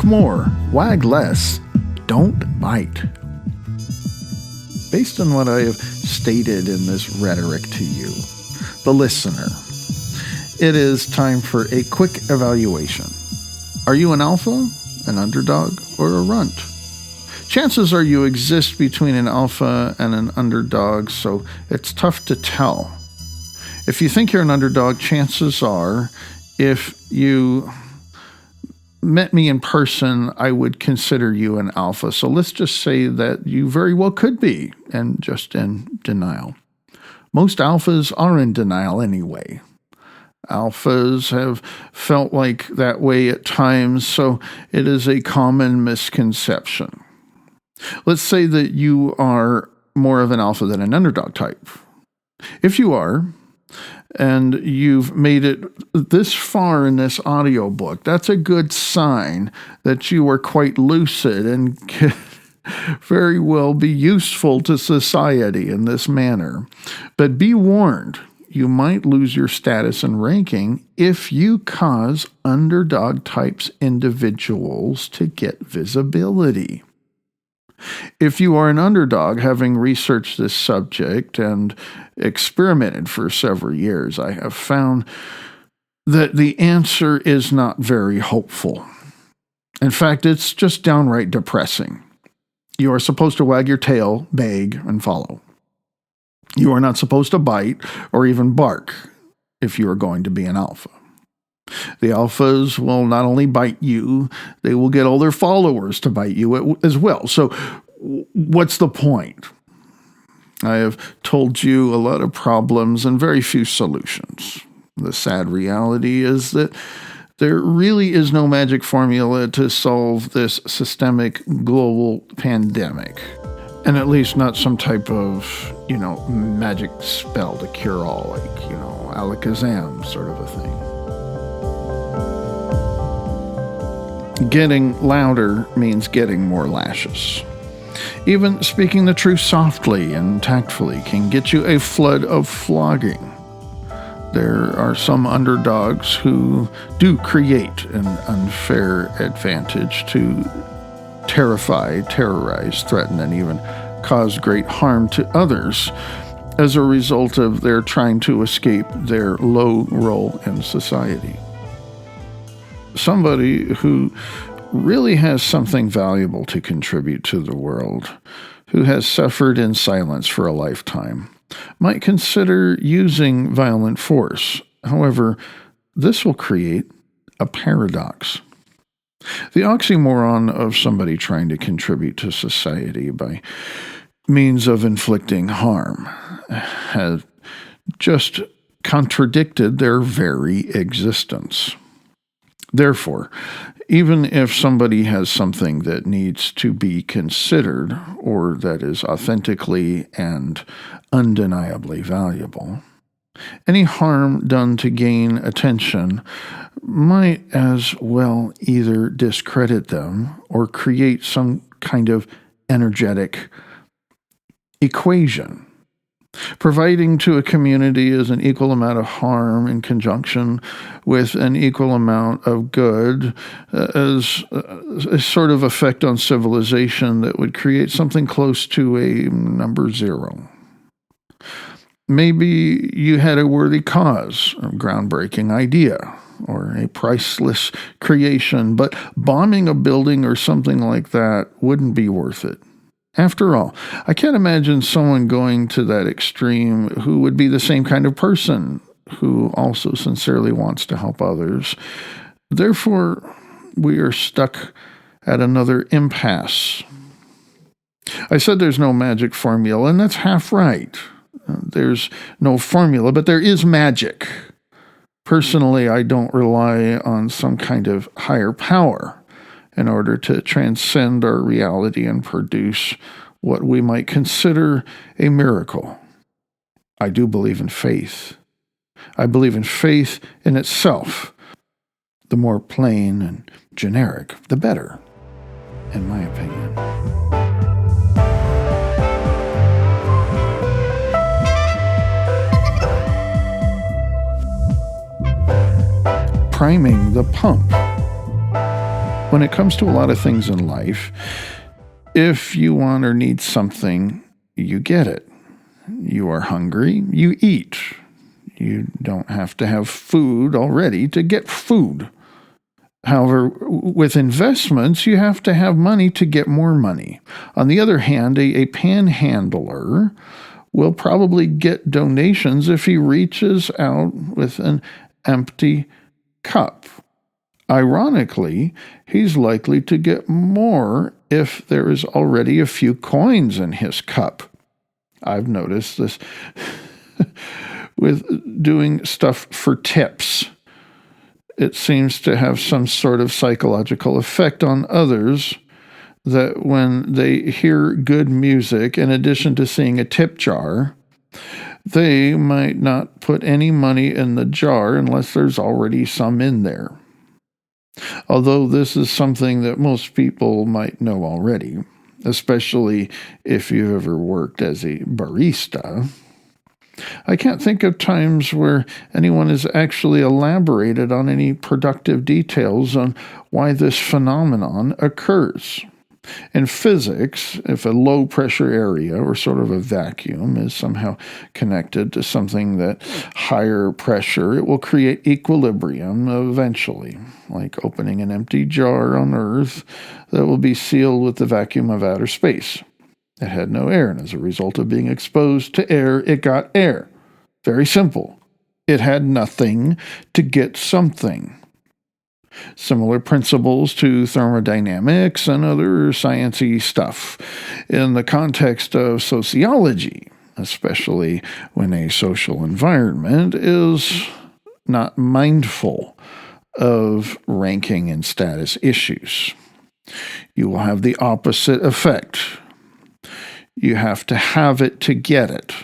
more, wag less, don't bite. Based on what I have stated in this rhetoric to you, the listener, it is time for a quick evaluation. Are you an alpha, an underdog, or a runt? Chances are you exist between an alpha and an underdog, so it's tough to tell. If you think you're an underdog, chances are, if you met me in person, I would consider you an alpha. So let's just say that you very well could be, and just in denial. Most alphas are in denial anyway. Alphas have felt like that way at times, so it is a common misconception. Let's say that you are more of an alpha than an underdog type. If you are, and you've made it this far in this audiobook, that's a good sign that you are quite lucid and can very well be useful to society in this manner. But be warned, you might lose your status and ranking if you cause underdog types individuals to get visibility. If you are an underdog, having researched this subject and experimented for several years, I have found that the answer is not very hopeful. In fact, it's just downright depressing. You are supposed to wag your tail, beg, and follow. You are not supposed to bite or even bark if you are going to be an alpha. The alphas will not only bite you, they will get all their followers to bite you as well. So what's the point? I have told you a lot of problems and very few solutions. The sad reality is that there really is no magic formula to solve this systemic global pandemic. And at least not some type of, magic spell to cure all, like, alakazam sort of a thing. Getting louder means getting more lashes. Even speaking the truth softly and tactfully can get you a flood of flogging. There are some underdogs who do create an unfair advantage to terrify, terrorize, threaten, and even cause great harm to others as a result of their trying to escape their low role in society. Somebody who really has something valuable to contribute to the world, who has suffered in silence for a lifetime, might consider using violent force. However, this will create a paradox. The oxymoron of somebody trying to contribute to society by means of inflicting harm has just contradicted their very existence. Therefore, even if somebody has something that needs to be considered or that is authentically and undeniably valuable, any harm done to gain attention might as well either discredit them or create some kind of energetic equation. Providing to a community is an equal amount of harm in conjunction with an equal amount of good as a sort of effect on civilization that would create something close to a number zero. Maybe you had a worthy cause, a groundbreaking idea, or a priceless creation, but bombing a building or something like that wouldn't be worth it. After all, I can't imagine someone going to that extreme who would be the same kind of person who also sincerely wants to help others. Therefore, we are stuck at another impasse. I said there's no magic formula, and that's half right. There's no formula, but there is magic. Personally, I don't rely on some kind of higher power in order to transcend our reality and produce what we might consider a miracle. I do believe in faith. I believe in faith in itself. The more plain and generic, the better, in my opinion. Priming the pump. when it comes to a lot of things in life, if you want or need something, you get it. You are hungry, you eat. You don't have to have food already to get food. However, with investments, you have to have money to get more money. On the other hand, a panhandler will probably get donations if he reaches out with an empty cup. Ironically, he's likely to get more if there is already a few coins in his cup. I've noticed this with doing stuff for tips. It seems to have some sort of psychological effect on others that when they hear good music, in addition to seeing a tip jar, they might not put any money in the jar unless there's already some in there. Although this is something that most people might know already, especially if you've ever worked as a barista. I can't think of times where anyone has actually elaborated on any productive details on why this phenomenon occurs. In physics, if a low-pressure area or sort of a vacuum is somehow connected to something that higher pressure, it will create equilibrium eventually, like opening an empty jar on Earth that will be sealed with the vacuum of outer space. It had no air, and as a result of being exposed to air, it got air. Very simple. It had nothing to get something. Similar principles to thermodynamics and other sciencey stuff in the context of sociology, especially when a social environment is not mindful of ranking and status issues. You will have the opposite effect. You have to have it to get it.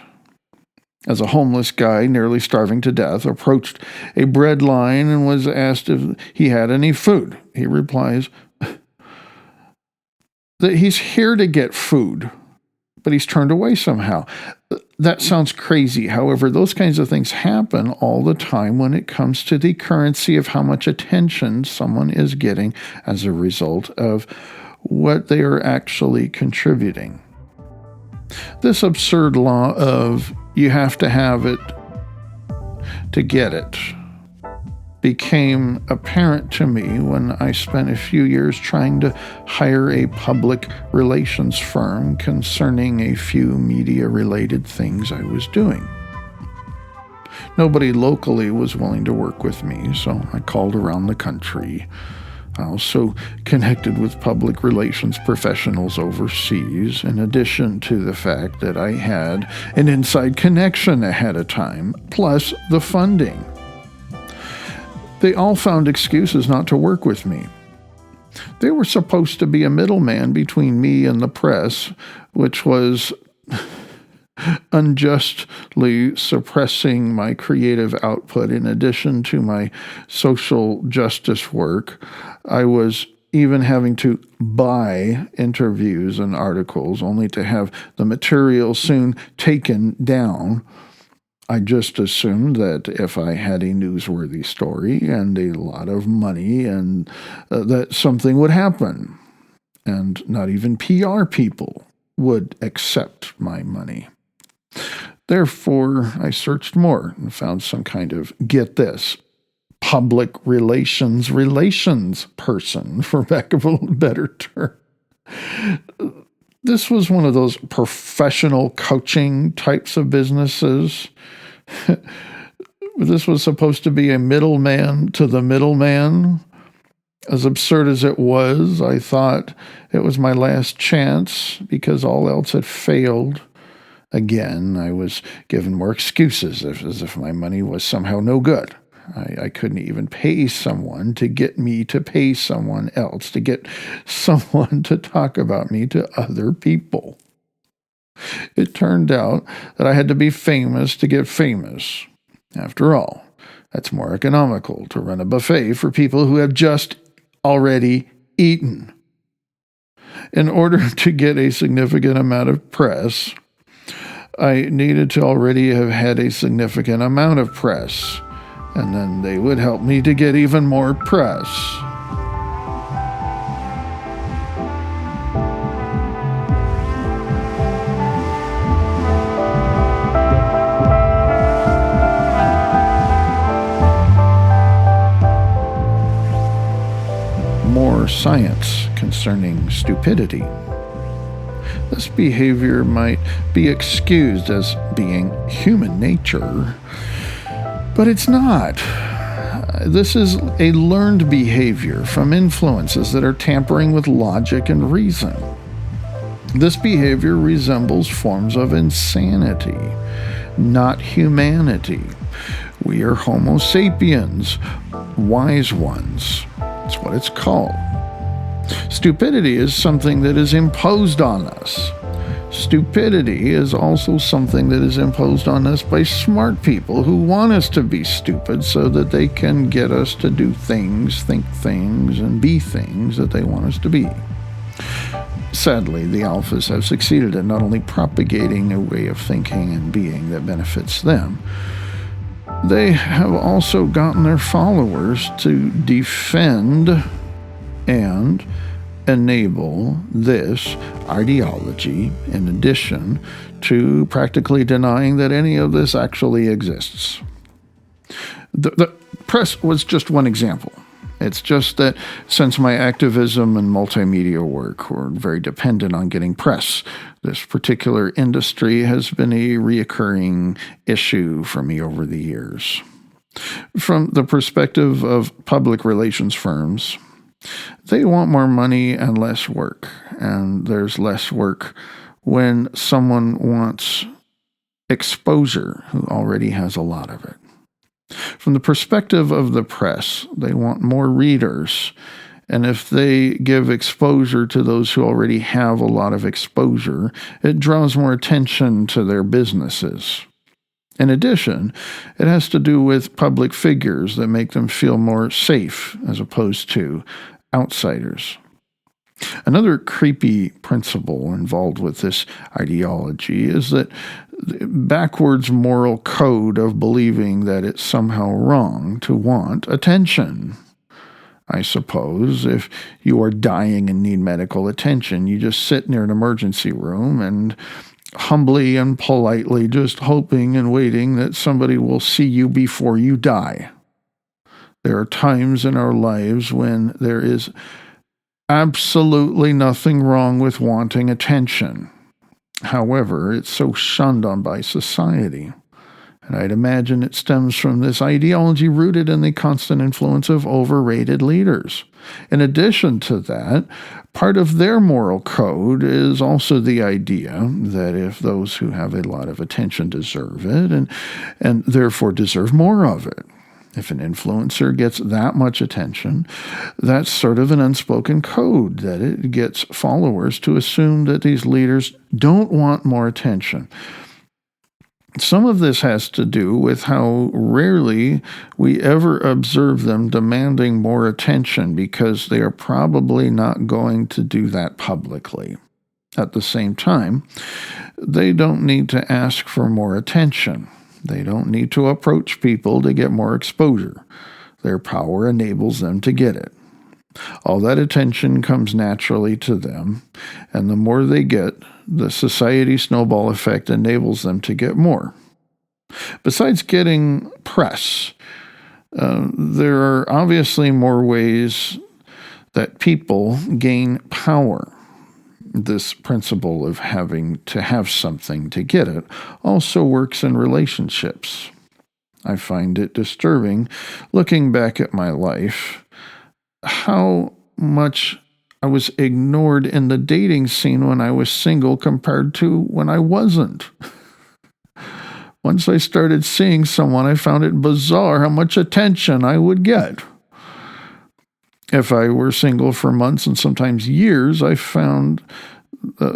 As a homeless guy, nearly starving to death, approached a bread line and was asked if he had any food, he replies that he's here to get food, but he's turned away somehow. That sounds crazy. However, those kinds of things happen all the time when it comes to the currency of how much attention someone is getting as a result of what they are actually contributing. This absurd law of you have to have it to get it became apparent to me when I spent a few years trying to hire a public relations firm concerning a few media-related things I was doing. Nobody locally was willing to work with me, so I called around the country. I also connected with public relations professionals overseas, in addition to the fact that I had an inside connection ahead of time, plus the funding. They all found excuses not to work with me. They were supposed to be a middleman between me and the press, which was unjustly suppressing my creative output in addition to my social justice work. I was even having to buy interviews and articles only to have the material soon taken down. I just assumed that if I had a newsworthy story and a lot of money and that something would happen. And not even PR people would accept my money. Therefore, I searched more and found some kind of, get this, public relations person, for lack of a better term. This was one of those professional coaching types of businesses. This was supposed to be a middleman to the middleman. As absurd as it was, I thought it was my last chance because all else had failed. Again, I was given more excuses as if my money was somehow no good. I couldn't even pay someone to get me to pay someone else, to get someone to talk about me to other people. It turned out that I had to be famous to get famous. After all, that's more economical to run a buffet for people who have just already eaten. In order to get a significant amount of press, I needed to already have had a significant amount of press, and then they would help me to get even more press. science concerning stupidity. This behavior might be excused as being human nature, but it's not. This is a learned behavior from influences that are tampering with logic and reason. This behavior resembles forms of insanity, not humanity. We are Homo sapiens, wise ones. That's what it's called. Stupidity is something that is imposed on us. Stupidity is also something that is imposed on us by smart people who want us to be stupid so that they can get us to do things, think things, and be things that they want us to be. Sadly, the alphas have succeeded in not only propagating a way of thinking and being that benefits them, they have also gotten their followers to defend and enable this ideology, in addition to practically denying that any of this actually exists. The press was just one example. It's just that since my activism and multimedia work were very dependent on getting press, this particular industry has been a reoccurring issue for me over the years. From the perspective of public relations firms, they want more money and less work, and there's less work when someone wants exposure who already has a lot of it. From the perspective of the press, they want more readers, and if they give exposure to those who already have a lot of exposure, it draws more attention to their businesses. In addition, it has to do with public figures that make them feel more safe as opposed to outsiders. Another creepy principle involved with this ideology is that the backwards moral code of believing that it's somehow wrong to want attention. I suppose if you are dying and need medical attention, you just sit near an emergency room and humbly and politely just hoping and waiting that somebody will see you before you die. There are times in our lives when there is absolutely nothing wrong with wanting attention. However, it's so shunned on by society. And I'd imagine it stems from this ideology rooted in the constant influence of overrated leaders. In addition to that, part of their moral code is also the idea that if those who have a lot of attention deserve it and therefore deserve more of it. If an influencer gets that much attention, that's sort of an unspoken code that it gets followers to assume that these leaders don't want more attention. Some of this has to do with how rarely we ever observe them demanding more attention because they are probably not going to do that publicly. At the same time, they don't need to ask for more attention. They don't need to approach people to get more exposure. Their power enables them to get it. All that attention comes naturally to them, and the more they get, the society snowball effect enables them to get more. Besides getting press, there are obviously more ways that people gain power. This principle of having to have something to get it also works in relationships. I find it disturbing, looking back at my life, how much I was ignored in the dating scene when I was single compared to when I wasn't. Once I started seeing someone, I found it bizarre how much attention I would get. If I were single for months and sometimes years, I found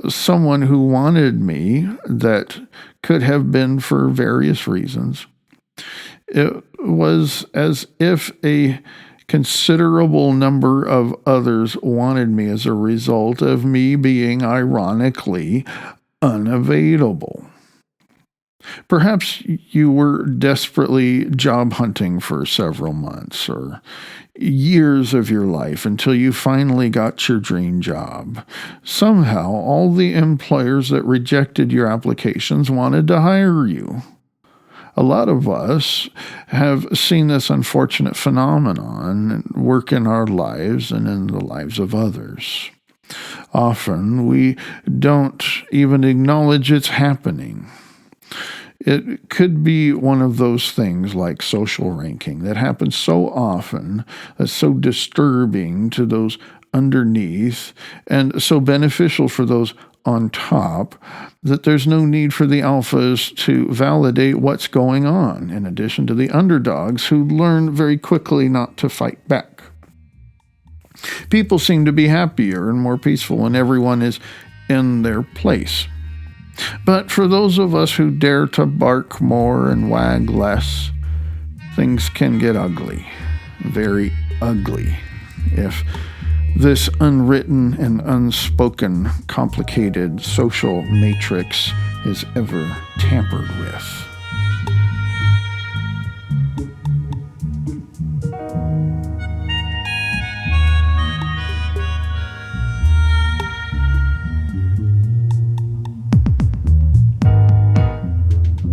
someone who wanted me that could have been for various reasons. It was as if a considerable number of others wanted me as a result of me being ironically unavailable. Perhaps you were desperately job hunting for several months or years of your life until you finally got your dream job. Somehow, all the employers that rejected your applications wanted to hire you. A lot of us have seen this unfortunate phenomenon work in our lives and in the lives of others. Often we don't even acknowledge it's happening. It could be one of those things like social ranking that happens so often, that's so disturbing to those underneath, and so beneficial for those on top, that there's no need for the alphas to validate what's going on, in addition to the underdogs who learn very quickly not to fight back. People seem to be happier and more peaceful when everyone is in their place. But for those of us who dare to bark more and wag less, things can get ugly, very ugly, if this unwritten and unspoken, complicated social matrix is ever tampered with.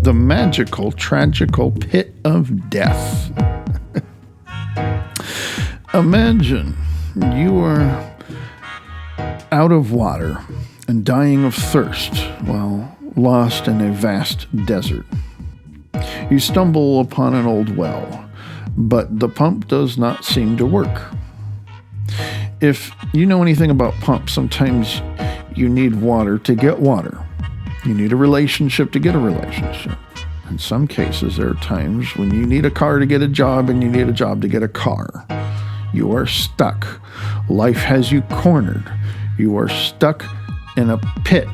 The magical, tragical pit of death. Imagine you are out of water and dying of thirst while lost in a vast desert. You stumble upon an old well, but the pump does not seem to work. If you know anything about pumps, sometimes you need water to get water. You need a relationship to get a relationship. In some cases, there are times when you need a car to get a job and you need a job to get a car. You are stuck. Life has you cornered. You are stuck in a pit.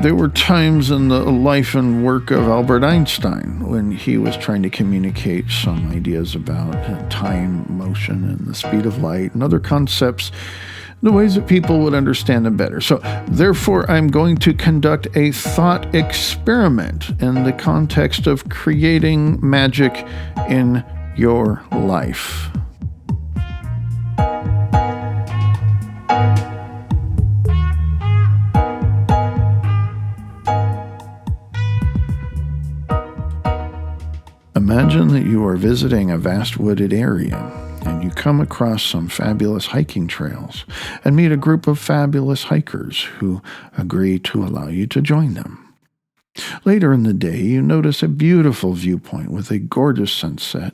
There were times in the life and work of Albert Einstein when he was trying to communicate some ideas about time, motion, and the speed of light and other concepts, the ways that people would understand them better. So, therefore, I'm going to conduct a thought experiment in the context of creating magic in your life. Imagine that you are visiting a vast wooded area, and you come across some fabulous hiking trails and meet a group of fabulous hikers who agree to allow you to join them. Later in the day, you notice a beautiful viewpoint with a gorgeous sunset,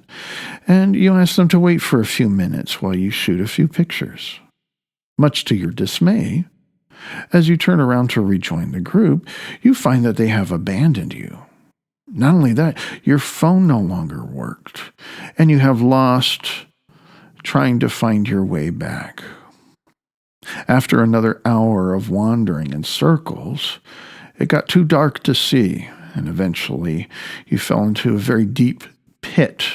and you ask them to wait for a few minutes while you shoot a few pictures. Much to your dismay, as you turn around to rejoin the group, you find that they have abandoned you. Not only that, your phone no longer worked, and you have lost trying to find your way back. After another hour of wandering in circles, it got too dark to see, and eventually you fell into a very deep pit.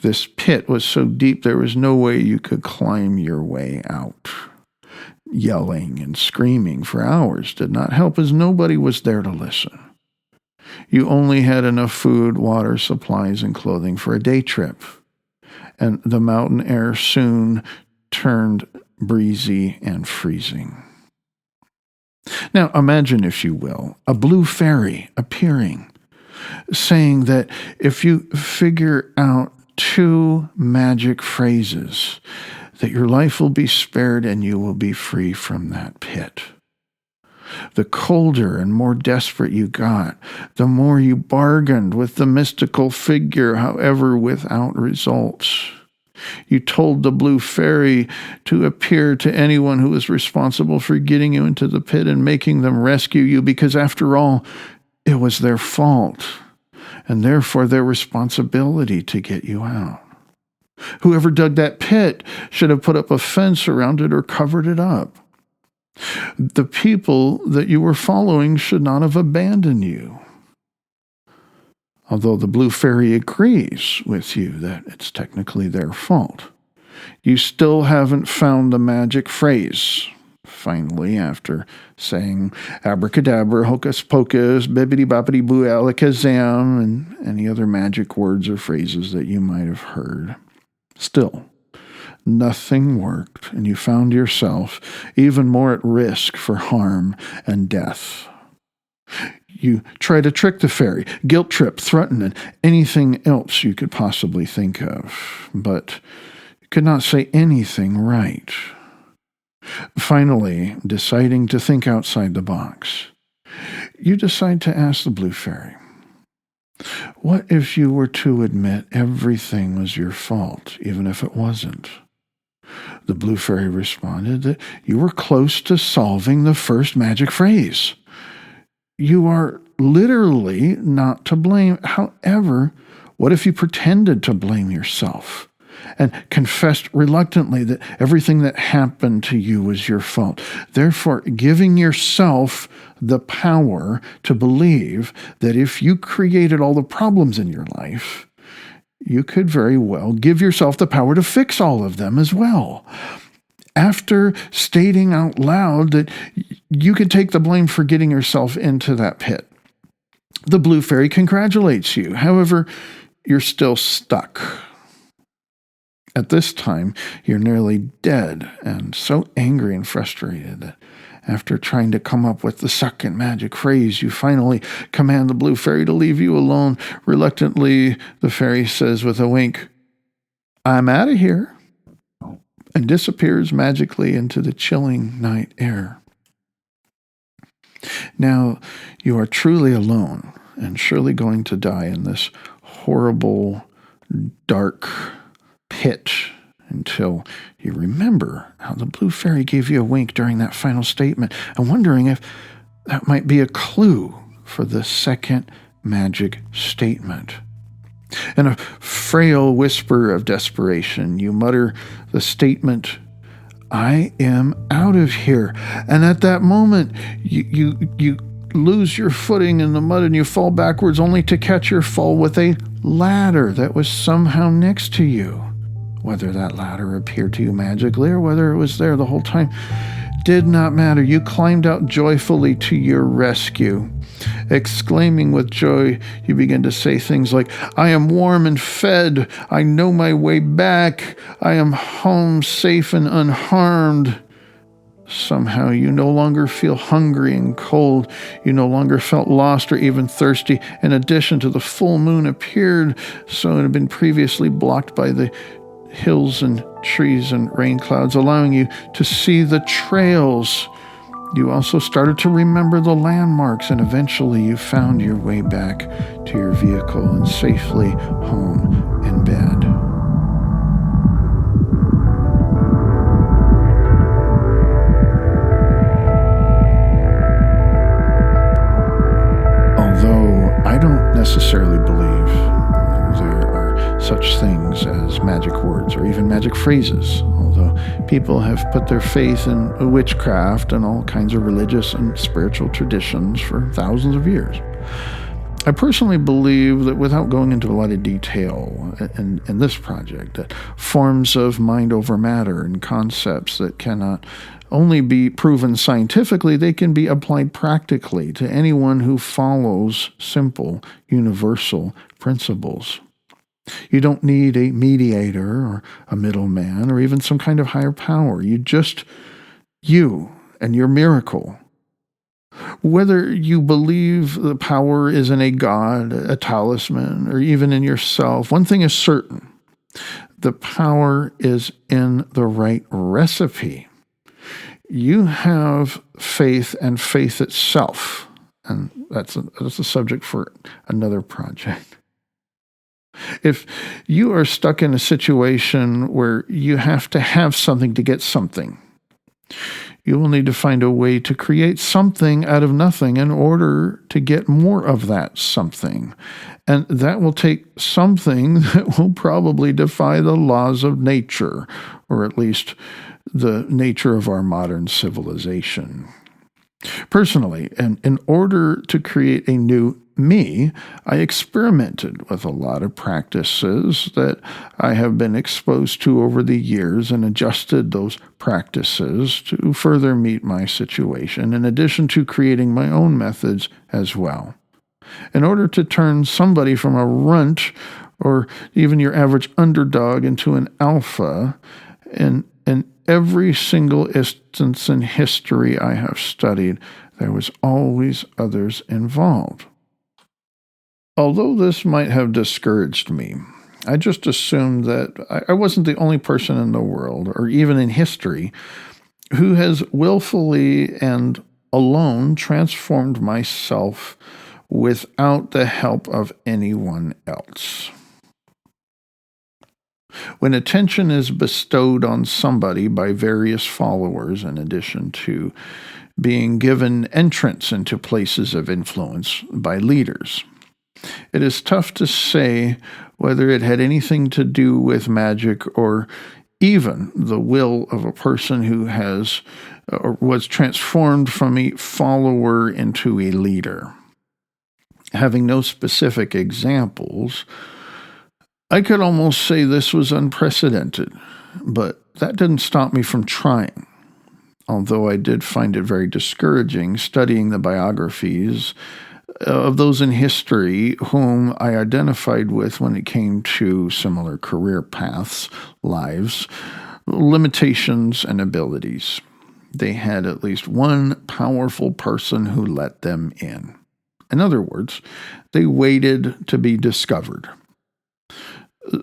This pit was so deep there was no way you could climb your way out. Yelling and screaming for hours did not help, as nobody was there to listen. You only had enough food, water, supplies, and clothing for a day trip, and the mountain air soon turned breezy and freezing. Now imagine, if you will, a blue fairy appearing, saying that if you figure out 2 magic phrases, that your life will be spared and you will be free from that pit. The colder and more desperate you got, the more you bargained with the mystical figure, however, without results. You told the blue fairy to appear to anyone who was responsible for getting you into the pit and making them rescue you, because after all, it was their fault, and therefore their responsibility to get you out. Whoever dug that pit should have put up a fence around it or covered it up. The people that you were following should not have abandoned you. Although the blue fairy agrees with you that it's technically their fault, you still haven't found the magic phrase. Finally, after saying abracadabra, hocus pocus, bibbidi boppidi boo alakazam, and any other magic words or phrases that you might have heard, still nothing worked, and you found yourself even more at risk for harm and death. You try to trick the fairy, guilt trip, threaten, and anything else you could possibly think of, but you could not say anything right. Finally, deciding to think outside the box, you decide to ask the blue fairy, what if you were to admit everything was your fault, even if it wasn't? The blue fairy responded that you were close to solving the first magic phrase. You are literally not to blame. However, what if you pretended to blame yourself and confessed reluctantly that everything that happened to you was your fault, therefore giving yourself the power to believe that if you created all the problems in your life, you could very well give yourself the power to fix all of them as well. After stating out loud that you could take the blame for getting yourself into that pit, the blue fairy congratulates you. However, you're still stuck. At this time, you're nearly dead and so angry and frustrated that after trying to come up with the second magic phrase, you finally command the blue fairy to leave you alone. Reluctantly, the fairy says with a wink, I'm out of here, and disappears magically into the chilling night air. Now, you are truly alone and surely going to die in this horrible, dark pit until you remember how the blue fairy gave you a wink during that final statement, and wondering if that might be a clue for the second magic statement. In a frail whisper of desperation, you mutter the statement, I am out of here. And at that moment, you lose your footing in the mud and you fall backwards, only to catch your fall with a ladder that was somehow next to you. Whether that ladder appeared to you magically or whether it was there the whole time did not matter. You climbed out joyfully to your rescue. Exclaiming with joy, you begin to say things like, I am warm and fed. I know my way back. I am home safe and unharmed. Somehow you no longer feel hungry and cold. You no longer felt lost or even thirsty. In addition to the full moon appeared, so it had been previously blocked by the hills and trees and rain clouds, allowing you to see the trails. You also started to remember the landmarks, and eventually you found your way back to your vehicle and safely home in bed. Although I don't necessarily believe there are such things as magic words or even magic phrases, although people have put their faith in witchcraft and all kinds of religious and spiritual traditions for thousands of years. I personally believe that, without going into a lot of detail in this project, that forms of mind over matter and concepts that cannot only be proven scientifically, they can be applied practically to anyone who follows simple, universal principles. You don't need a mediator or a middleman or even some kind of higher power. You and your miracle. Whether you believe the power is in a god, a talisman, or even in yourself, one thing is certain. The power is in the right recipe. You have faith and faith itself, and that's a subject for another project. If you are stuck in a situation where you have to have something to get something, you will need to find a way to create something out of nothing in order to get more of that something. And that will take something that will probably defy the laws of nature, or at least the nature of our modern civilization. Personally, and in order to create a new me, I experimented with a lot of practices that I have been exposed to over the years and adjusted those practices to further meet my situation, in addition to creating my own methods as well. In order to turn somebody from a runt or even your average underdog into an alpha, in every single instance in history I have studied, There was always others involved. Although this might have discouraged me, I just assumed that I wasn't the only person in the world, or even in history, who has willfully and alone transformed myself without the help of anyone else. When attention is bestowed on somebody by various followers, in addition to being given entrance into places of influence by leaders, it is tough to say whether it had anything to do with magic or even the will of a person who has or was transformed from a follower into a leader. Having no specific examples, I could almost say this was unprecedented, but that didn't stop me from trying. Although I did find it very discouraging studying the biographies of those in history whom I identified with when it came to similar career paths, lives, limitations, and abilities. They had at least one powerful person who let them in. In other words, they waited to be discovered.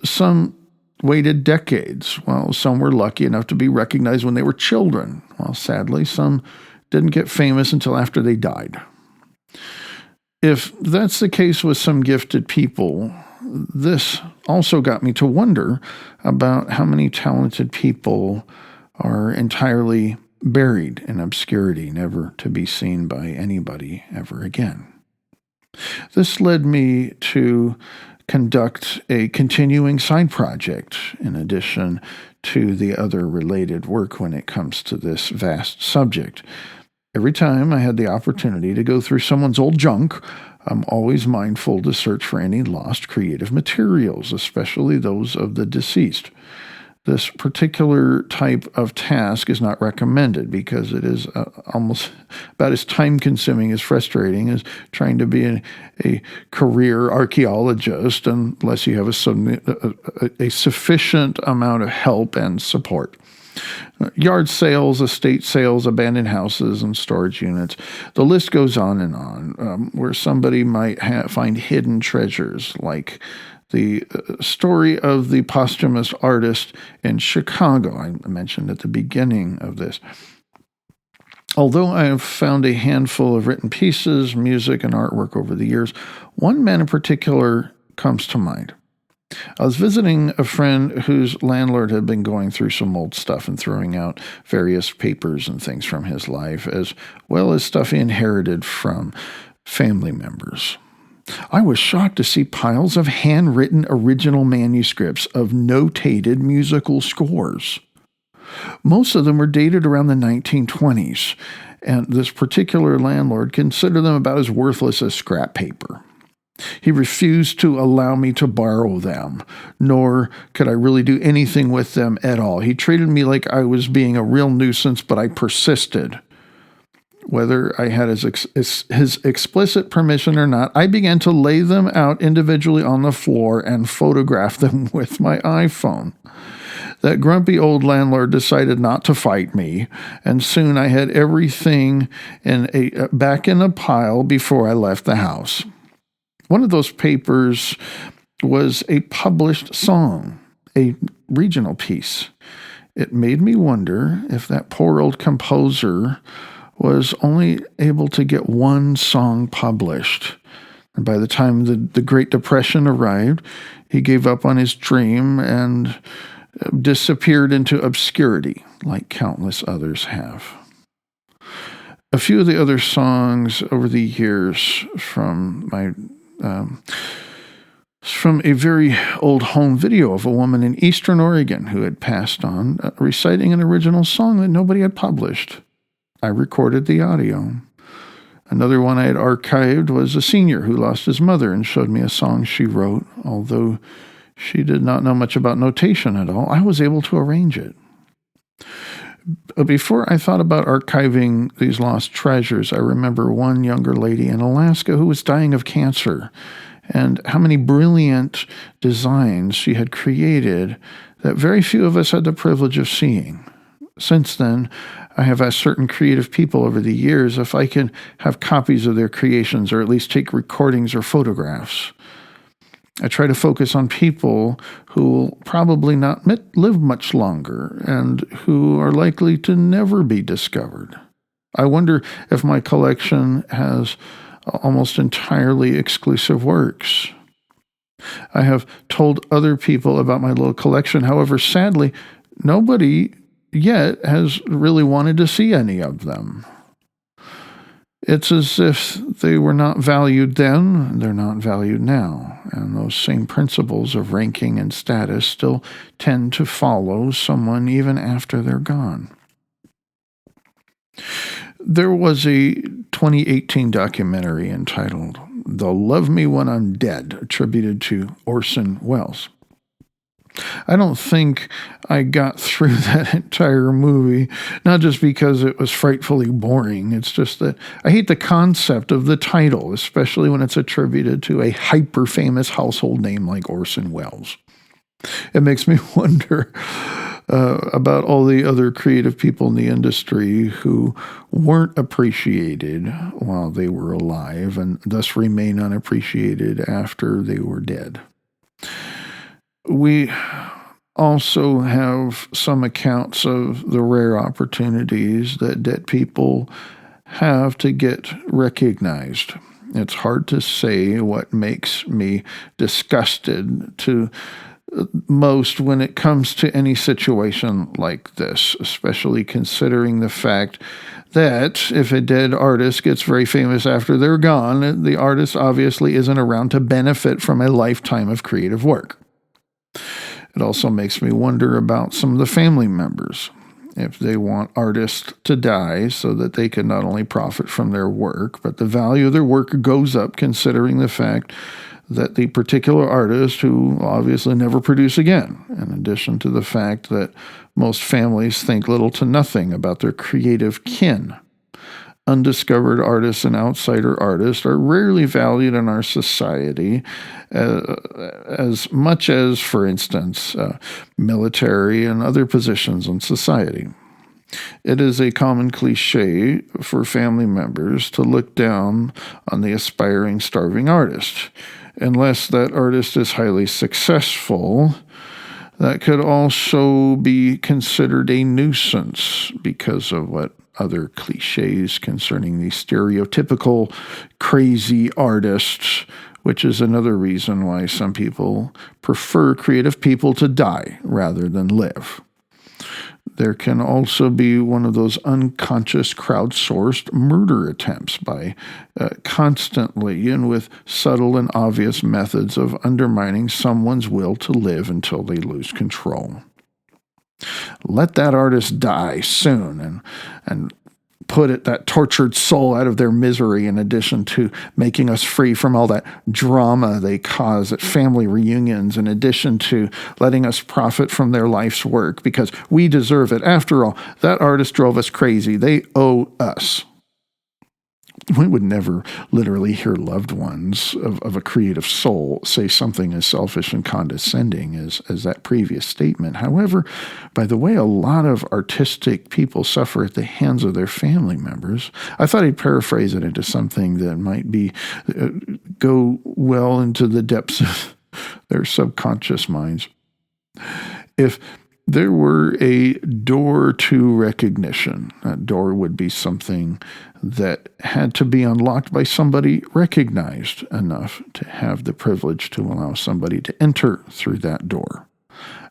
Some waited decades, while some were lucky enough to be recognized when they were children, while sadly some didn't get famous until after they died. If that's the case with some gifted people, this also got me to wonder about how many talented people are entirely buried in obscurity, never to be seen by anybody ever again. This led me to conduct a continuing side project in addition to the other related work when it comes to this vast subject. Every time I had the opportunity to go through someone's old junk, I'm always mindful to search for any lost creative materials, especially those of the deceased. This particular type of task is not recommended because it is almost about as time-consuming as frustrating as trying to be a career archaeologist unless you have a sufficient amount of help and support. Yard sales, estate sales, abandoned houses, and storage units. The list goes on, where somebody might find hidden treasures like the story of the posthumous artist in Chicago, I mentioned at the beginning of this. Although I have found a handful of written pieces, music, and artwork over the years, one man in particular comes to mind. I was visiting a friend whose landlord had been going through some old stuff and throwing out various papers and things from his life, as well as stuff he inherited from family members. I was shocked to see piles of handwritten original manuscripts of notated musical scores. Most of them were dated around the 1920s, and this particular landlord considered them about as worthless as scrap paper. He refused to allow me to borrow them, nor could I really do anything with them at all. He treated me like I was being a real nuisance, but I persisted. Whether I had his explicit permission or not, I began to lay them out individually on the floor and photograph them with my iPhone. That grumpy old landlord decided not to fight me, and soon I had everything back in a pile before I left the house. One of those papers was a published song, a regional piece. It made me wonder if that poor old composer was only able to get one song published. And by the time the Great Depression arrived, he gave up on his dream and disappeared into obscurity, like countless others have. A few of the other songs over the years from a very old home video of a woman in Eastern Oregon who had passed on, reciting an original song that nobody had published. I recorded the audio. Another one I had archived was a senior who lost his mother and showed me a song she wrote. Although she did not know much about notation at all, I was able to arrange it. Before I thought about archiving these lost treasures, I remember one younger lady in Alaska who was dying of cancer, and how many brilliant designs she had created that very few of us had the privilege of seeing. Since then, I have asked certain creative people over the years if I can have copies of their creations or at least take recordings or photographs. I try to focus on people who will probably not live much longer and who are likely to never be discovered. I wonder if my collection has almost entirely exclusive works. I have told other people about my little collection. However, sadly, nobody yet has really wanted to see any of them. It's as if they were not valued then, they're not valued now. And those same principles of ranking and status still tend to follow someone even after they're gone. There was a 2018 documentary entitled "They'll Love Me When I'm Dead," attributed to Orson Welles. I don't think I got through that entire movie, not just because it was frightfully boring. It's just that I hate the concept of the title, especially when it's attributed to a hyper-famous household name like Orson Welles. It makes me wonder about all the other creative people in the industry who weren't appreciated while they were alive and thus remain unappreciated after they were dead. We also have some accounts of the rare opportunities that dead people have to get recognized. It's hard to say what makes me disgusted to most when it comes to any situation like this, especially considering the fact that if a dead artist gets very famous after they're gone, the artist obviously isn't around to benefit from a lifetime of creative work. It also makes me wonder about some of the family members, if they want artists to die so that they can not only profit from their work, but the value of their work goes up considering the fact that the particular artist who obviously never produce again, in addition to the fact that most families think little to nothing about their creative kin. Undiscovered artists and outsider artists are rarely valued in our society as much as, for instance, military and other positions in society. It is a common cliche for family members to look down on the aspiring, starving artist. Unless that artist is highly successful, that could also be considered a nuisance because of what other cliches concerning the stereotypical crazy artists, which is another reason why some people prefer creative people to die rather than live. There can also be one of those unconscious crowdsourced murder attempts by constantly and with subtle and obvious methods of undermining someone's will to live until they lose control. Let that artist die soon and put that tortured soul out of their misery, in addition to making us free from all that drama they cause at family reunions, in addition to letting us profit from their life's work because we deserve it. After all, that artist drove us crazy. They owe us. We would never literally hear loved ones of a creative soul say something as selfish and condescending as that previous statement. However, by the way a lot of artistic people suffer at the hands of their family members, I thought I'd paraphrase it into something that might be go well into the depths of their subconscious minds. If there were a door to recognition, that door would be something that had to be unlocked by somebody recognized enough to have the privilege to allow somebody to enter through that door.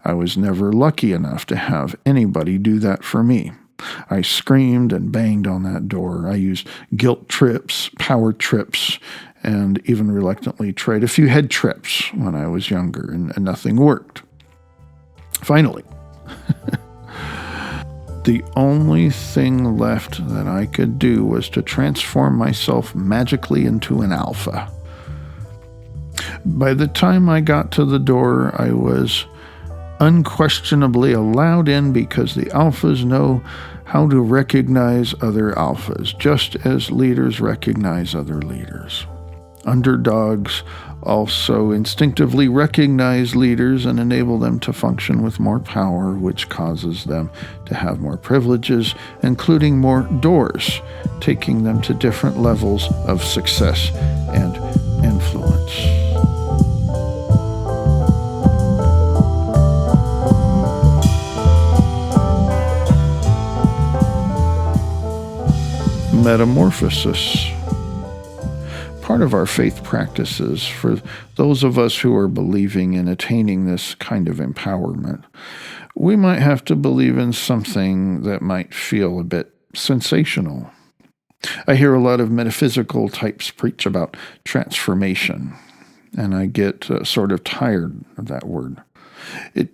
I was never lucky enough to have anybody do that for me. I screamed and banged on that door. I used guilt trips, power trips, and even reluctantly tried a few head trips when I was younger, and nothing worked. Finally, the only thing left that I could do was to transform myself magically into an alpha. By the time I got to the door, I was unquestionably allowed in because the alphas know how to recognize other alphas, just as leaders recognize other leaders. Underdogs also instinctively recognize leaders and enable them to function with more power, which causes them to have more privileges, including more doors, taking them to different levels of success and influence. Metamorphosis. Part of our faith practices, for those of us who are believing in attaining this kind of empowerment, we might have to believe in something that might feel a bit sensational. I hear a lot of metaphysical types preach about transformation, and I get sort of tired of that word. It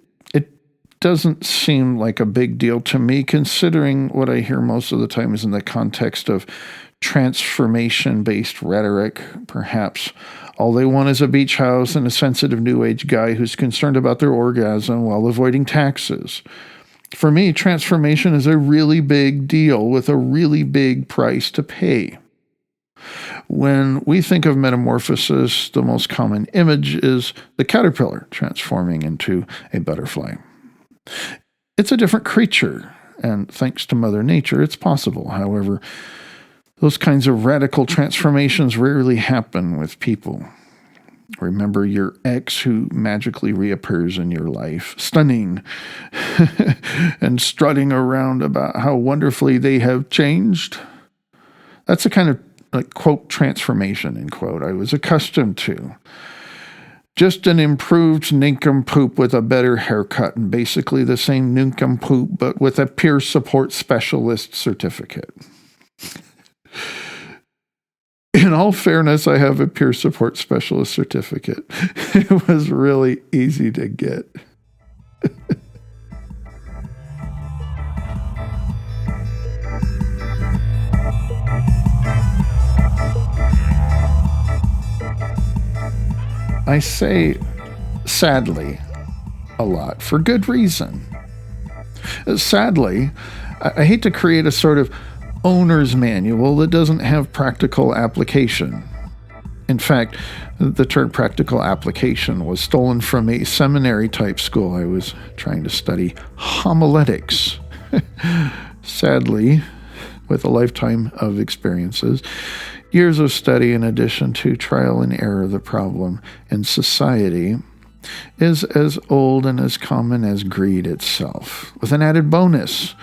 doesn't seem like a big deal to me, considering what I hear most of the time is in the context of transformation-based rhetoric. Perhaps all they want is a beach house and a sensitive New Age guy who's concerned about their orgasm while avoiding taxes. For me, transformation is a really big deal with a really big price to pay. When we think of metamorphosis, the most common image is the caterpillar transforming into a butterfly. It's a different creature, and thanks to Mother Nature, it's possible. However, those kinds of radical transformations rarely happen with people. Remember your ex who magically reappears in your life, stunning, and strutting around about how wonderfully they have changed? That's the kind of, quote, transformation, end quote, I was accustomed to. Just an improved nincompoop with a better haircut and basically the same nincompoop, but with a peer support specialist certificate. In all fairness, I have a peer support specialist certificate. It was really easy to get. I say sadly a lot for good reason. Sadly, I hate to create a sort of owner's manual that doesn't have practical application. In fact, the term practical application was stolen from a seminary-type school. I was trying to study homiletics. Sadly, with a lifetime of experiences, years of study in addition to trial and error, the problem in society is as old and as common as greed itself, with an added bonus: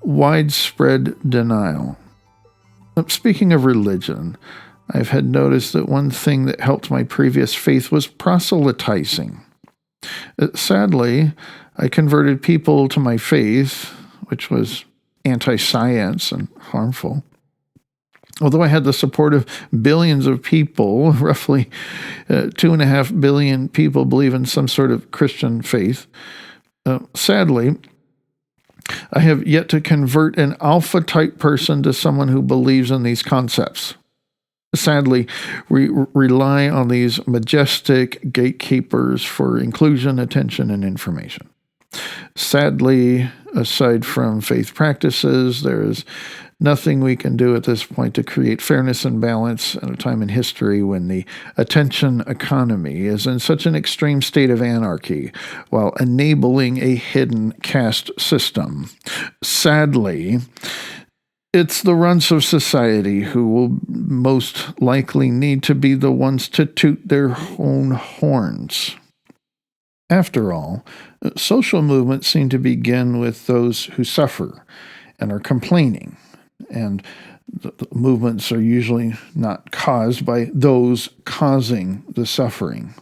widespread denial. Speaking of religion, I've had noticed that one thing that helped my previous faith was proselytizing. Sadly, I converted people to my faith, which was anti-science and harmful. Although I had the support of billions of people, roughly 2.5 billion people believe in some sort of Christian faith, sadly, I have yet to convert an alpha-type person to someone who believes in these concepts. Sadly, we rely on these majestic gatekeepers for inclusion, attention, and information. Sadly, aside from faith practices, there is nothing we can do at this point to create fairness and balance at a time in history when the attention economy is in such an extreme state of anarchy while enabling a hidden caste system. Sadly, it's the runts of society who will most likely need to be the ones to toot their own horns. After all, social movements seem to begin with those who suffer and are complaining, and the movements are usually not caused by those causing the suffering.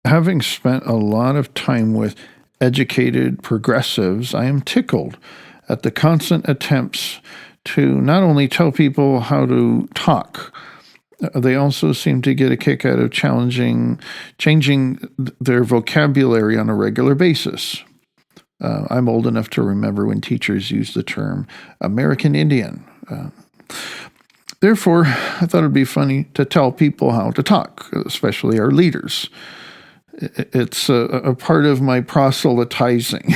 Having spent a lot of time with educated progressives, I am tickled at the constant attempts to not only tell people how to talk, they also seem to get a kick out of changing their vocabulary on a regular basis. I'm old enough to remember when teachers used the term American Indian. Therefore, I thought it'd be funny to tell people how to talk, especially our leaders. It's a part of my proselytizing.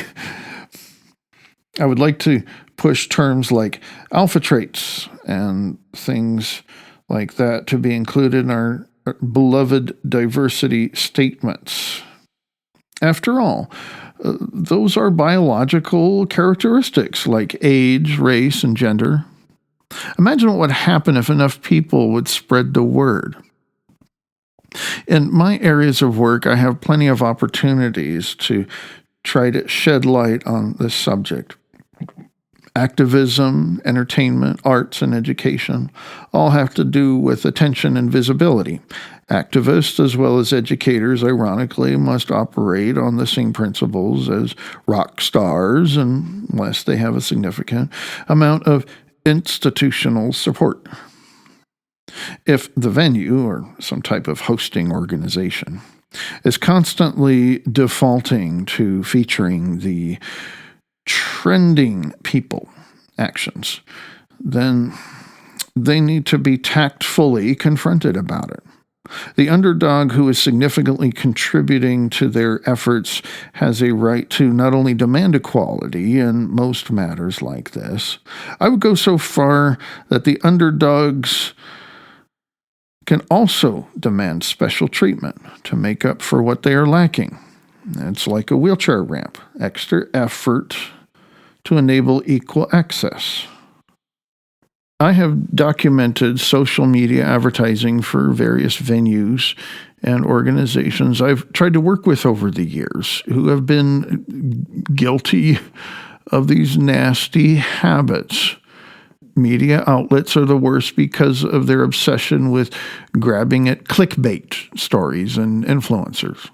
I would like to push terms like alpha traits and things like that to be included in our beloved diversity statements. After all, those are biological characteristics like age, race, and gender. Imagine what would happen if enough people would spread the word. In my areas of work, I have plenty of opportunities to try to shed light on this subject. Activism, entertainment, arts, and education all have to do with attention and visibility. Activists, as well as educators, ironically, must operate on the same principles as rock stars unless they have a significant amount of institutional support. If the venue, or some type of hosting organization, is constantly defaulting to featuring the trending people actions, then they need to be tactfully confronted about it. The underdog who is significantly contributing to their efforts has a right to not only demand equality in most matters like this. I would go so far that the underdogs can also demand special treatment to make up for what they are lacking. It's like a wheelchair ramp, extra effort to enable equal access. I have documented social media advertising for various venues and organizations I've tried to work with over the years who have been guilty of these nasty habits. Media outlets are the worst because of their obsession with grabbing at clickbait stories and influencers.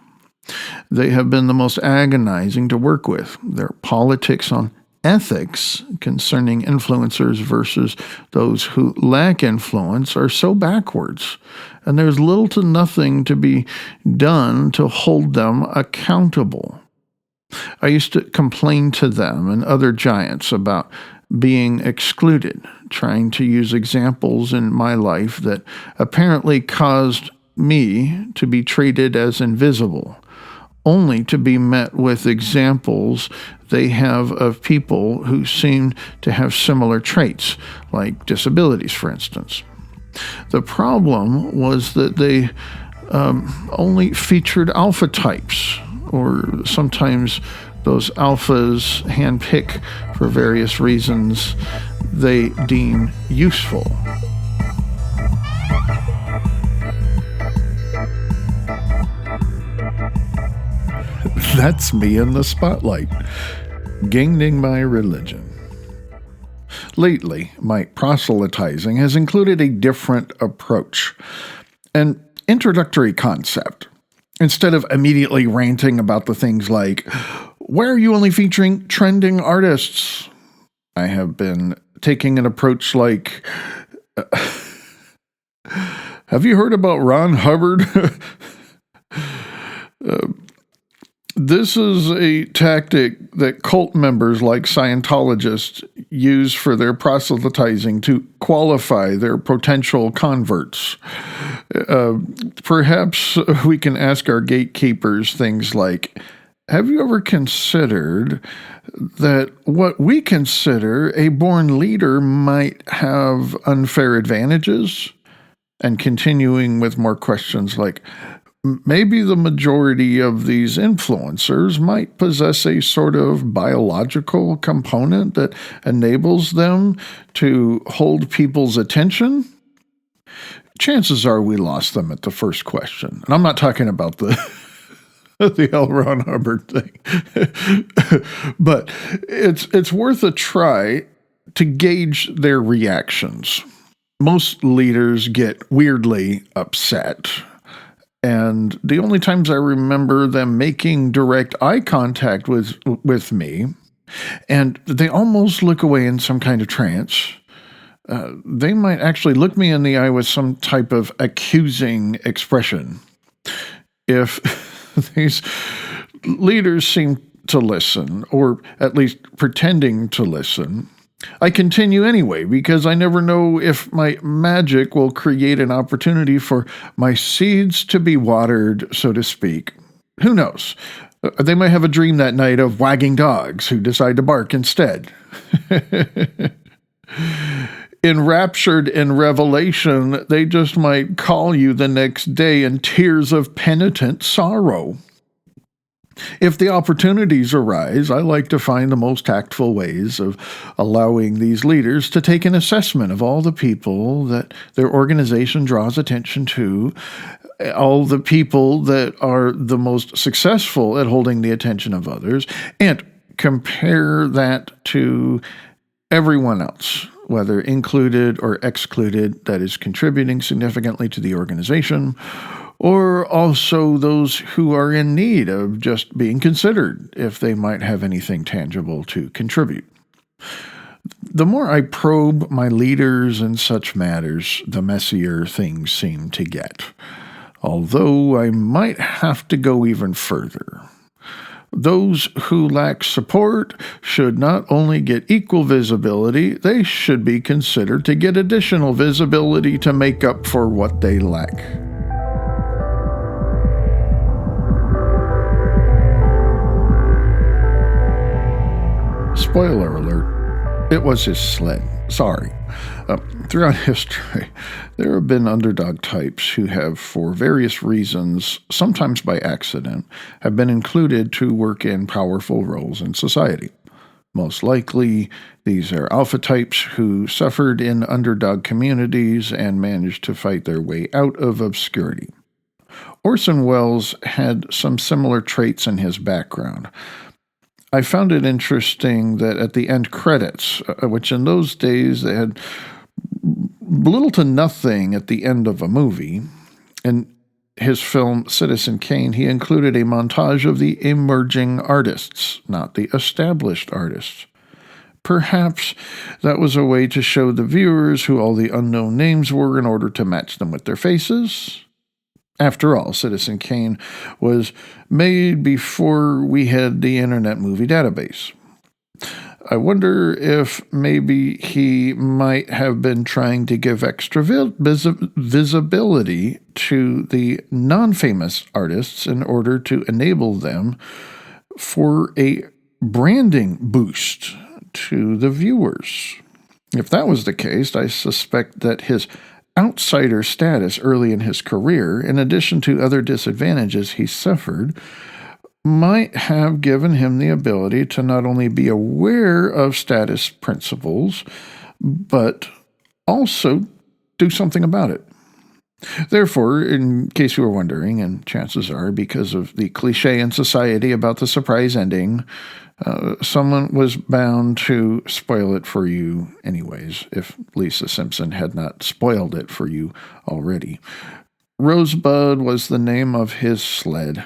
They have been the most agonizing to work with. Their politics on ethics concerning influencers versus those who lack influence are so backwards, and there's little to nothing to be done to hold them accountable. I used to complain to them and other giants about being excluded, trying to use examples in my life that apparently caused me to be treated as invisible, only to be met with examples they have of people who seem to have similar traits, like disabilities, for instance. The problem was that they only featured alpha types, or sometimes those alphas handpick for various reasons they deem useful. That's me in the spotlight, gaining my religion. Lately, my proselytizing has included a different approach, an introductory concept. Instead of immediately ranting about the things like, why are you only featuring trending artists? I have been taking an approach like, have you heard about Ron Hubbard? This is a tactic that cult members like Scientologists use for their proselytizing to qualify their potential converts. Perhaps we can ask our gatekeepers things like, have you ever considered that what we consider a born leader might have unfair advantages? And continuing with more questions like, maybe the majority of these influencers might possess a sort of biological component that enables them to hold people's attention. Chances are we lost them at the first question. And I'm not talking about the L. Ron Hubbard thing. But it's worth a try to gauge their reactions. Most leaders get weirdly upset. And the only times I remember them making direct eye contact with me, and they almost look away in some kind of trance. They might actually look me in the eye with some type of accusing expression. If these leaders seem to listen, or at least pretending to listen, I continue anyway, because I never know if my magic will create an opportunity for my seeds to be watered, so to speak. Who knows? They might have a dream that night of wagging dogs who decide to bark instead. enraptured in revelation, they just might call you the next day in tears of penitent sorrow. If the opportunities arise, I like to find the most tactful ways of allowing these leaders to take an assessment of all the people that their organization draws attention to, all the people that are the most successful at holding the attention of others, and compare that to everyone else, whether included or excluded, that is contributing significantly to the organization, or also those who are in need of just being considered if they might have anything tangible to contribute. The more I probe my leaders in such matters, the messier things seem to get. Although I might have to go even further. Those who lack support should not only get equal visibility, they should be considered to get additional visibility to make up for what they lack. Spoiler alert, it was his sled. Sorry. Throughout history, there have been underdog types who have, for various reasons, sometimes by accident, have been included to work in powerful roles in society. Most likely, these are alpha types who suffered in underdog communities and managed to fight their way out of obscurity. Orson Welles had some similar traits in his background. I found it interesting that at the end credits, which in those days they had little to nothing at the end of a movie, in his film Citizen Kane, he included a montage of the emerging artists, not the established artists. Perhaps that was a way to show the viewers who all the unknown names were in order to match them with their faces. After all, Citizen Kane was made before we had the Internet Movie Database. I wonder if maybe he might have been trying to give extra visibility to the non-famous artists in order to enable them for a branding boost to the viewers. If that was the case, I suspect that his outsider status early in his career, in addition to other disadvantages he suffered, might have given him the ability to not only be aware of status principles, but also do something about it. Therefore, in case you were wondering, and chances are because of the cliche in society about the surprise ending, someone was bound to spoil it for you anyways, if Lisa Simpson had not spoiled it for you already. Rosebud was the name of his sled.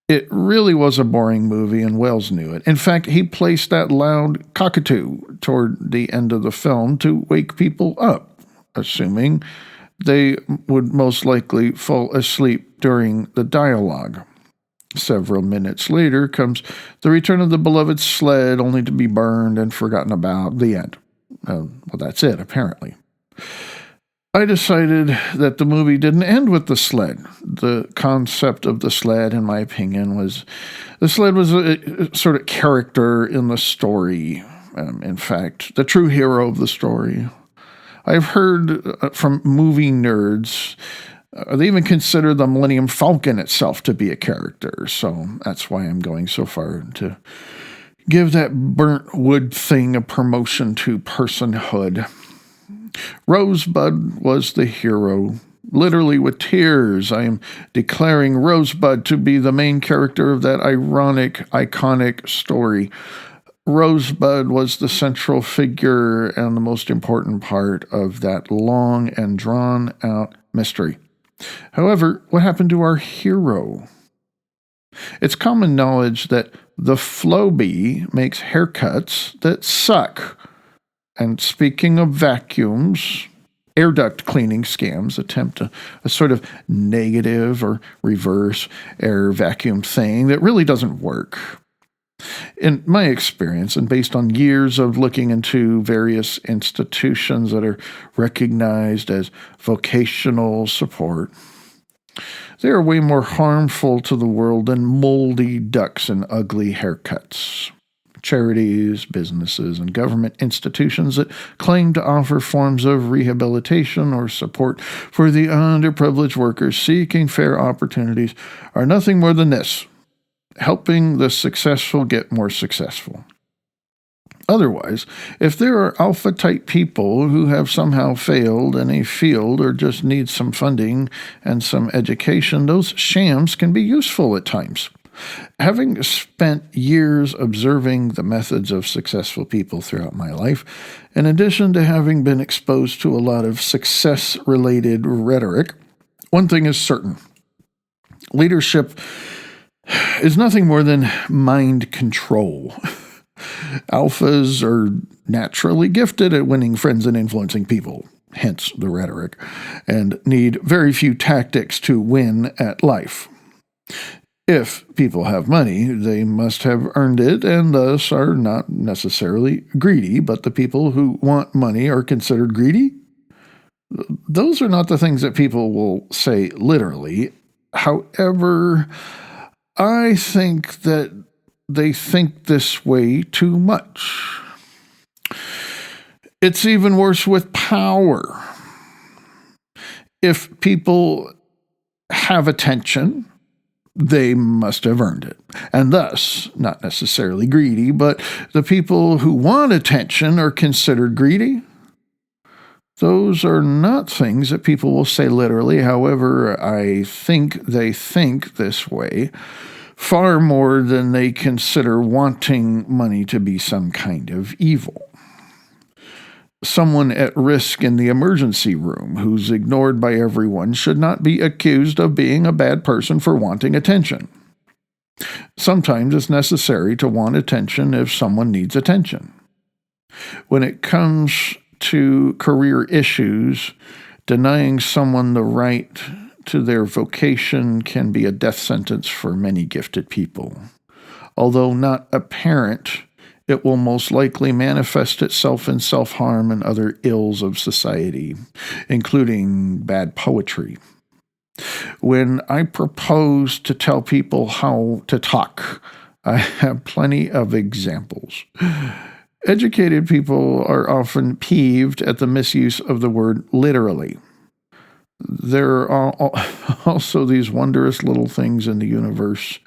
It really was a boring movie, and Welles knew it. In fact, he placed that loud cockatoo toward the end of the film to wake people up, assuming they would most likely fall asleep during the dialogue. Several minutes later comes the return of the beloved sled, only to be burned and forgotten about. The end. Well, that's it, apparently. I decided that the movie didn't end with the sled. The concept of the sled, in my opinion, was the sled was a sort of character in the story. In fact, the true hero of the story. I've heard from movie nerds, they even consider the Millennium Falcon itself to be a character. So that's why I'm going so far to give that burnt wood thing a promotion to personhood. Rosebud was the hero. Literally with tears, I am declaring Rosebud to be the main character of that ironic, iconic story. Rosebud was the central figure and the most important part of that long and drawn-out mystery. However, what happened to our hero? It's common knowledge that the Flowbee makes haircuts that suck. And speaking of vacuums, air duct cleaning scams attempt a sort of negative or reverse air vacuum thing that really doesn't work. In my experience, and based on years of looking into various institutions that are recognized as vocational support, they are way more harmful to the world than moldy ducks and ugly haircuts. charities, businesses, and government institutions that claim to offer forms of rehabilitation or support for the underprivileged workers seeking fair opportunities are nothing more than this: helping the successful get more successful. Otherwise, if there are alpha-type people who have somehow failed in a field or just need some funding and some education, those shams can be useful at times. Having spent years observing the methods of successful people throughout my life, in addition to having been exposed to a lot of success-related rhetoric, one thing is certain: leadership is nothing more than mind control. Alphas are naturally gifted at winning friends and influencing people, hence the rhetoric, and need very few tactics to win at life. If people have money, they must have earned it and thus are not necessarily greedy, but the people who want money are considered greedy? Those are not the things that people will say literally. However, I think that they think this way too much. It's even worse with power. If people have attention, they must have earned it, and thus not necessarily greedy, but the people who want attention are considered greedy. Those are not things that people will say literally. However, I think they think this way far more than they consider wanting money to be some kind of evil. Someone at risk in the emergency room who's ignored by everyone should not be accused of being a bad person for wanting attention. Sometimes it's necessary to want attention if someone needs attention. When it comes to career issues, denying someone the right to their vocation can be a death sentence for many gifted people. Although not apparent, it will most likely manifest itself in self-harm and other ills of society, including bad poetry. When I propose to tell people how to talk, I have plenty of examples. Educated people are often peeved at the misuse of the word literally. There are also these wondrous little things in the universe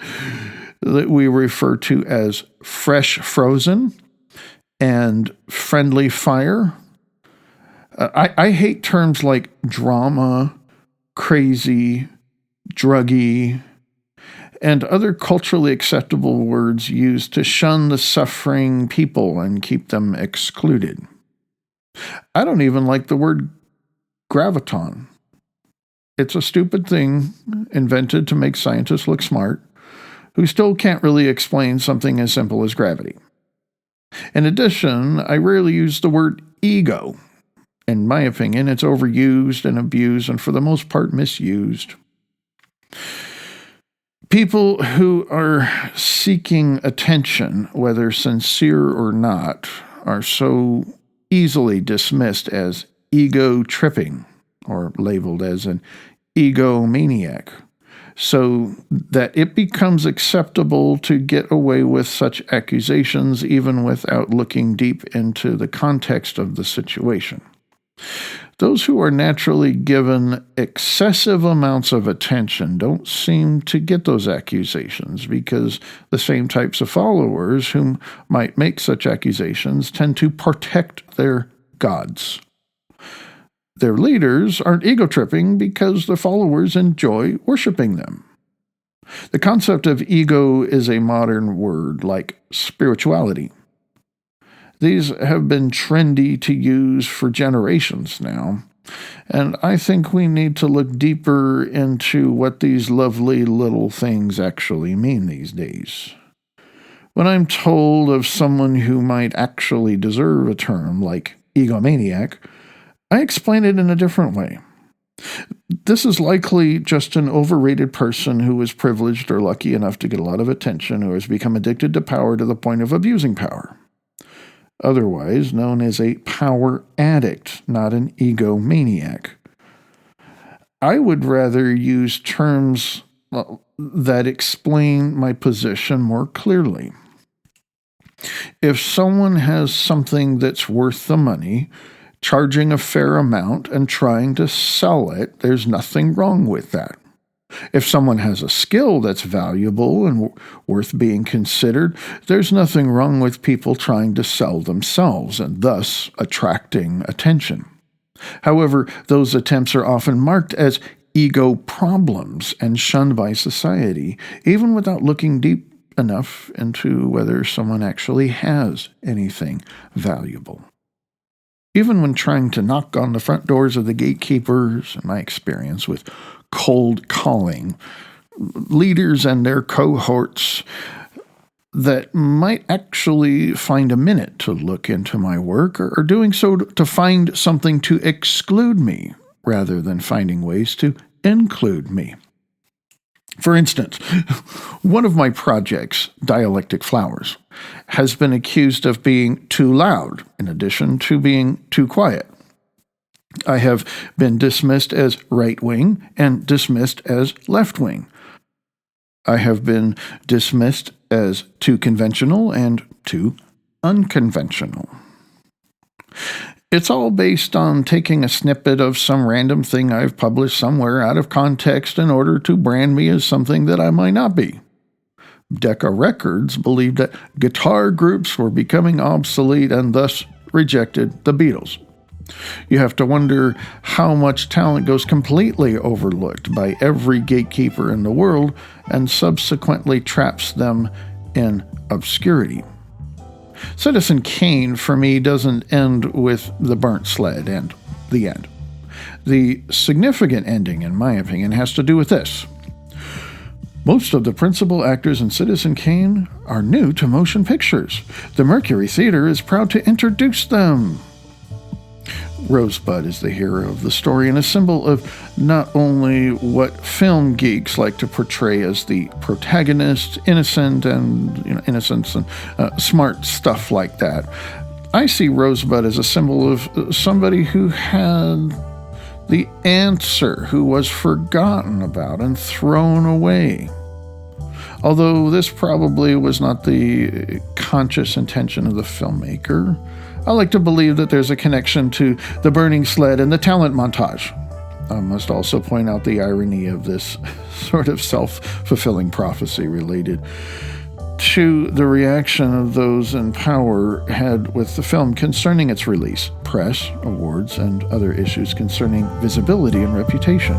that we refer to as fresh frozen and friendly fire. I hate terms like drama, crazy, druggy, and other culturally acceptable words used to shun the suffering people and keep them excluded. I don't even like the word graviton. It's a stupid thing invented to make scientists look smart, who still can't really explain something as simple as gravity. In addition, I rarely use the word ego. In my opinion, it's overused and abused and for the most part misused. People who are seeking attention, whether sincere or not, are so easily dismissed as ego tripping or labeled as an egomaniac, so that it becomes acceptable to get away with such accusations even without looking deep into the context of the situation. Those who are naturally given excessive amounts of attention don't seem to get those accusations because the same types of followers whom might make such accusations tend to protect their gods. Their leaders aren't ego-tripping because the followers enjoy worshiping them. The concept of ego is a modern word like spirituality. These have been trendy to use for generations now, and I think we need to look deeper into what these lovely little things actually mean these days. When I'm told of someone who might actually deserve a term like egomaniac, I explain it in a different way. This is likely just an overrated person who is privileged or lucky enough to get a lot of attention, who has become addicted to power to the point of abusing power. Otherwise known as a power addict, not an egomaniac. I would rather use terms that explain my position more clearly. If someone has something that's worth the money, charging a fair amount and trying to sell it, there's nothing wrong with that. If someone has a skill that's valuable and worth being considered, there's nothing wrong with people trying to sell themselves and thus attracting attention. However, those attempts are often marked as ego problems and shunned by society, even without looking deep enough into whether someone actually has anything valuable. Even when trying to knock on the front doors of the gatekeepers, in my experience with cold calling, leaders and their cohorts that might actually find a minute to look into my work are doing so to find something to exclude me rather than finding ways to include me. For instance, one of my projects, Dialectic Flowers, has been accused of being too loud in addition to being too quiet. I have been dismissed as right-wing and dismissed as left-wing. I have been dismissed as too conventional and too unconventional. It's all based on taking a snippet of some random thing I've published somewhere out of context in order to brand me as something that I might not be. Decca Records believed that guitar groups were becoming obsolete and thus rejected the Beatles. You have to wonder how much talent goes completely overlooked by every gatekeeper in the world and subsequently traps them in obscurity. Citizen Kane, for me, doesn't end with the burnt sled and the end. The significant ending, in my opinion, has to do with this. Most of the principal actors in Citizen Kane are new to motion pictures. The Mercury Theater is proud to introduce them. Rosebud is the hero of the story and a symbol of not only what film geeks like to portray as the protagonist, innocence and smart stuff like that. I see Rosebud as a symbol of somebody who had the answer, who was forgotten about and thrown away. Although this probably was not the conscious intention of the filmmaker, I like to believe that there's a connection to the burning sled and the talent montage. I must also point out the irony of this sort of self-fulfilling prophecy related to the reaction of those in power had with the film concerning its release, press, awards, and other issues concerning visibility and reputation.